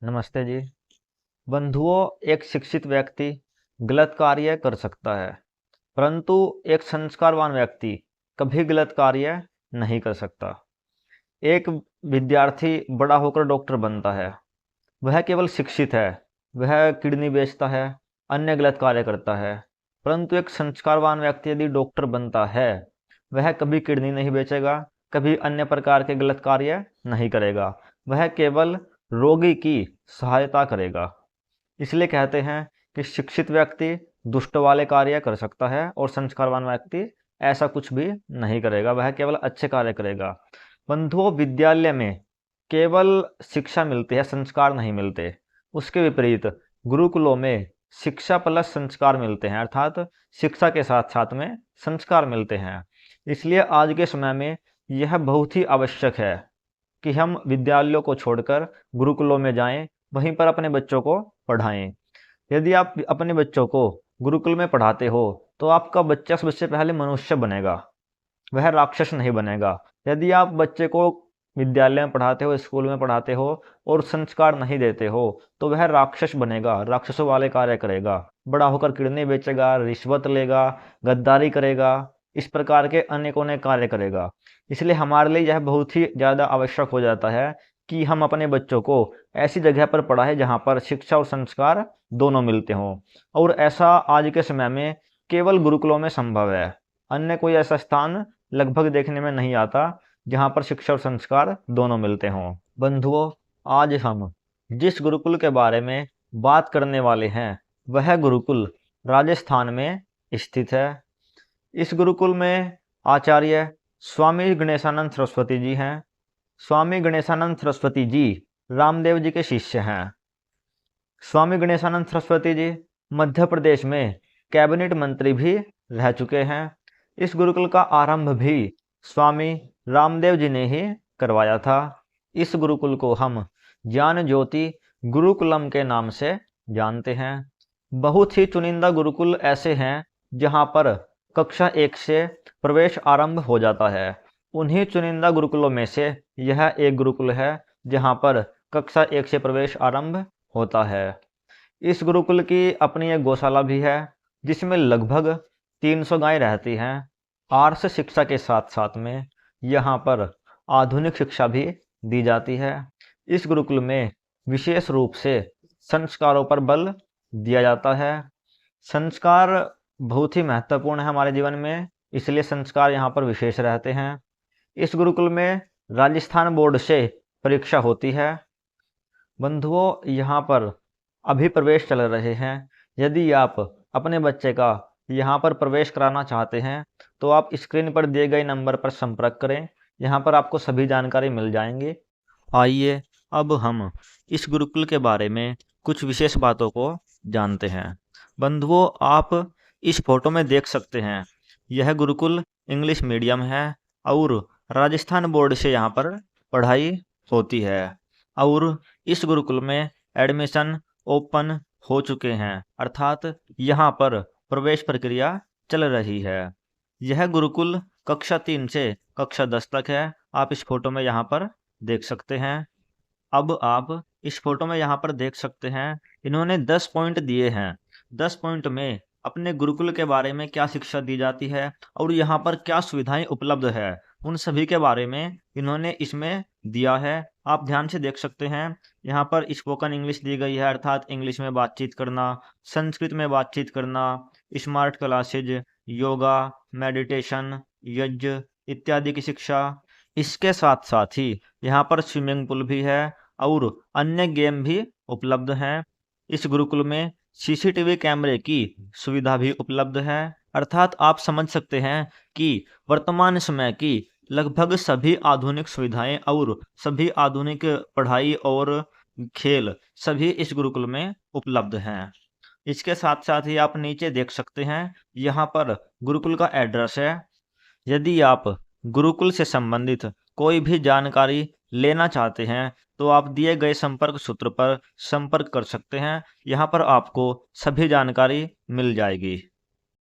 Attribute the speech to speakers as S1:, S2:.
S1: नमस्ते जी। बंधुओं, एक शिक्षित व्यक्ति गलत कार्य कर सकता है, परंतु एक संस्कारवान व्यक्ति कभी गलत कार्य नहीं कर सकता। एक विद्यार्थी बड़ा होकर डॉक्टर बनता है, वह केवल शिक्षित है, वह किडनी बेचता है, अन्य गलत कार्य करता है। परंतु एक संस्कारवान व्यक्ति यदि डॉक्टर बनता है, वह कभी किडनी नहीं बेचेगा, कभी अन्य प्रकार के गलत कार्य नहीं करेगा, वह केवल रोगी की सहायता करेगा। इसलिए कहते हैं कि शिक्षित व्यक्ति दुष्ट वाले कार्य कर सकता है और संस्कारवान व्यक्ति ऐसा कुछ भी नहीं करेगा, वह केवल अच्छे कार्य करेगा। बंधुओं, विद्यालय में केवल शिक्षा मिलती है, संस्कार नहीं मिलते। उसके विपरीत गुरुकुलों में शिक्षा प्लस संस्कार मिलते हैं, अर्थात शिक्षा के साथ साथ में संस्कार मिलते हैं। इसलिए आज के समय में यह बहुत ही आवश्यक है कि हम विद्यालयों को छोड़कर गुरुकुलों में जाएं, वहीं पर अपने बच्चों को पढ़ाएं। यदि आप अपने बच्चों को गुरुकुल में पढ़ाते हो तो आपका बच्चा सबसे पहले मनुष्य बनेगा, वह राक्षस नहीं बनेगा। यदि आप बच्चे को विद्यालय में पढ़ाते हो, स्कूल में पढ़ाते हो और संस्कार नहीं देते हो तो वह राक्षस बनेगा, राक्षसों वाले कार्य करेगा, बड़ा होकर किडनी बेचेगा, रिश्वत लेगा, गद्दारी करेगा, इस प्रकार के अनेकों अनेक कार्य करेगा। इसलिए हमारे लिए यह बहुत ही ज़्यादा आवश्यक हो जाता है कि हम अपने बच्चों को ऐसी जगह पर पढ़ाएं जहाँ पर शिक्षा और संस्कार दोनों मिलते हों। और ऐसा आज के समय में केवल गुरुकुलों में संभव है, अन्य कोई ऐसा स्थान लगभग देखने में नहीं आता जहाँ पर शिक्षा और संस्कार दोनों मिलते हों। बंधुओं, आज हम जिस गुरुकुल के बारे में बात करने वाले हैं वह गुरुकुल राजस्थान में स्थित है। इस गुरुकुल में आचार्य स्वामी गणेशानंद सरस्वती जी हैं। स्वामी गणेशानंद सरस्वती जी रामदेव जी के शिष्य हैं। स्वामी गणेशानंद सरस्वती जी मध्य प्रदेश में कैबिनेट मंत्री भी रह चुके हैं। इस गुरुकुल का आरंभ भी स्वामी रामदेव जी ने ही करवाया था। इस गुरुकुल को हम ज्ञान ज्योति गुरुकुलम के नाम से जानते हैं। बहुत ही चुनिंदा गुरुकुल ऐसे हैं जहां पर कक्षा 1 से प्रवेश आरंभ हो जाता है। उन्हीं चुनिंदा गुरुकुलों में से यह एक गुरुकुल है जहां पर कक्षा 1 से प्रवेश आरंभ होता है। इस गुरुकुल की अपनी एक गौशाला भी है जिसमें लगभग 300 गायें रहती हैं। आर्ष शिक्षा के साथ साथ में यहाँ पर आधुनिक शिक्षा भी दी जाती है। इस गुरुकुल में विशेष रूप से संस्कारों पर बल दिया जाता है। संस्कार बहुत ही महत्वपूर्ण है हमारे जीवन में, इसलिए संस्कार यहाँ पर विशेष रहते हैं। इस गुरुकुल में राजस्थान बोर्ड से परीक्षा होती है। बंधुओं, यहाँ पर अभी प्रवेश चल रहे हैं। यदि आप अपने बच्चे का यहाँ पर प्रवेश कराना चाहते हैं तो आप स्क्रीन पर दिए गए नंबर पर संपर्क करें, यहाँ पर आपको सभी जानकारी मिल जाएंगी। आइए अब हम इस गुरुकुल के बारे में कुछ विशेष बातों को जानते हैं। बंधुओं, आप इस फोटो में देख सकते हैं, यह गुरुकुल इंग्लिश मीडियम है और राजस्थान बोर्ड से यहाँ पर पढ़ाई होती है और इस गुरुकुल में एडमिशन ओपन हो चुके हैं, अर्थात यहाँ पर प्रवेश प्रक्रिया चल रही है। यह गुरुकुल कक्षा 3 से कक्षा 10 तक है, आप इस फोटो में यहाँ पर देख सकते हैं। अब आप इस फोटो में यहाँ पर देख सकते हैं, इन्होंने 10 पॉइंट दिए हैं। 10 पॉइंट में अपने गुरुकुल के बारे में क्या शिक्षा दी जाती है और यहाँ पर क्या सुविधाएं उपलब्ध है, उन सभी के बारे में इन्होंने इसमें दिया है। आप ध्यान से देख सकते हैं, यहाँ पर स्पोकन इंग्लिश दी गई है, अर्थात इंग्लिश में बातचीत करना, संस्कृत में बातचीत करना, स्मार्ट क्लासेज, योगा, मेडिटेशन, यज्ञ इत्यादि की शिक्षा। इसके साथ साथ ही यहाँ पर स्विमिंग पूल भी है और अन्य गेम भी उपलब्ध हैं। इस गुरुकुल में सीसीटीवी कैमरे की सुविधा भी उपलब्ध है, अर्थात आप समझ सकते हैं कि वर्तमान समय की लगभग सभी आधुनिक सुविधाएं और सभी आधुनिक पढ़ाई और खेल सभी इस गुरुकुल में उपलब्ध हैं। इसके साथ साथ ही आप नीचे देख सकते हैं, यहाँ पर गुरुकुल का एड्रेस है। यदि आप गुरुकुल से संबंधित कोई भी जानकारी लेना चाहते हैं तो आप दिए गए संपर्क सूत्र पर संपर्क कर सकते हैं, यहाँ पर आपको सभी जानकारी मिल जाएगी।